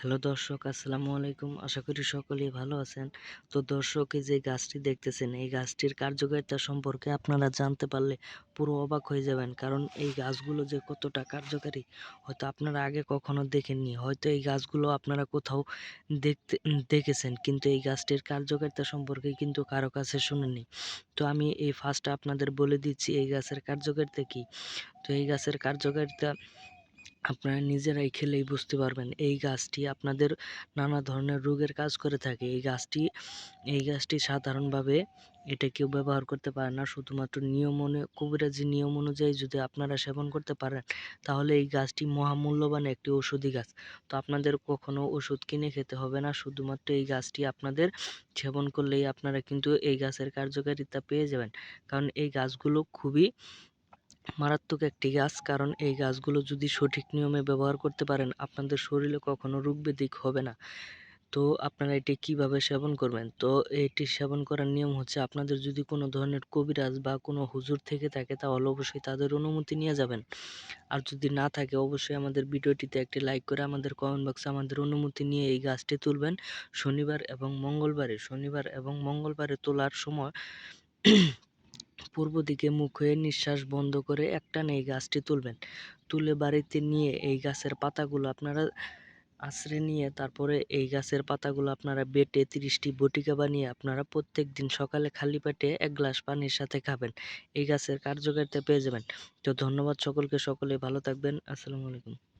Hello দর্শক, আসসালামু আলাইকুম। আশা করি সকলেই ভালো আছেন। তো দর্শক, এই যে গাছটি দেখতেছেন, এই গাছটির কার্যকারিতা সম্পর্কে আপনারা জানতে পারলে পুরো অবাক হয়ে যাবেন। কারণ এই গাছগুলো যে কতটা কার্যকারী হয়তো আপনারা আগে কখনো দেখেননি। হয়তো এই গাছগুলো আপনারা কোথাও দেখেছেন, কিন্তু এই গাছটির কার্যকারিতা সম্পর্কে কিন্তু কারো কাছে শুনেননি। তো আমি এই ফার্স্ট আপনাদের বলে দিচ্ছি এই গাছের কার্যকারিতা কী। তো এই গাছের কার্যকারিতা আপনারা নিজেরাই খেলেই বুঝতে পারবেন। এই গাছটি আপনাদের নানা ধরনের রোগের কাজ করে থাকে। এই গাছটি সাধারণভাবে এটা কেউ ব্যবহার করতে পারে না। শুধুমাত্র কবিরাজি নিয়ম অনুযায়ী যদি আপনারা সেবন করতে পারেন, তাহলে এই গাছটি মহামূল্যবান একটি ঔষধি গাছ। তো আপনাদের কখনো ওষুধ কিনে খেতে হবে না। শুধুমাত্র এই গাছটি আপনাদের সেবন করলেই আপনারা কিন্তু এই গাছের কার্যকারিতা পেয়ে যাবেন। কারণ এই গাছগুলো খুবই মারাত্মক একটি গাছ। কারণ এই গাছগুলো যদি সঠিক নিয়মে ব্যবহার করতে পারেন, আপনাদের শরীরে কখনো রোগ ব্যাধি হবে না। তো আপনারা এটি কিভাবে সেবন করবেন? তো এটি সেবন করার নিয়ম হচ্ছে, আপনাদের যদি কোনো ধরনের কবিরাজ বা কোনো হুজুর থেকে থাকে, তাহলে অবশ্যই তাদের অনুমতি নিয়ে যাবেন। আর যদি না থাকে, অবশ্যই আমাদের ভিডিওটিতে একটি লাইক করে আমাদের কমেন্ট বক্সে আমাদের অনুমতি নিয়ে এই গাছটি তুলবেন। শনিবার এবং মঙ্গলবারে তোলার সময় পূর্ব দিকে মুখ হয়ে নিঃশ্বাস বন্ধ করে একটানে এই গাছটি তুলবেন। তুলে বাড়িতে নিয়ে এই গাছের পাতাগুলো আপনারা আঁচড়ে নিয়ে, তারপরে এই গাছের পাতাগুলো আপনারা বেটে 30টি বটিকা বানিয়ে আপনারা প্রত্যেক দিন সকালে খালি পেটে 1 গ্লাস পানির সাথে খাবেন। এই গাছের কার্যকারিতা পেয়ে যাবেন। তো ধন্যবাদ সকলকে, সকলে ভালো থাকবেন। আসসালামু আলাইকুম।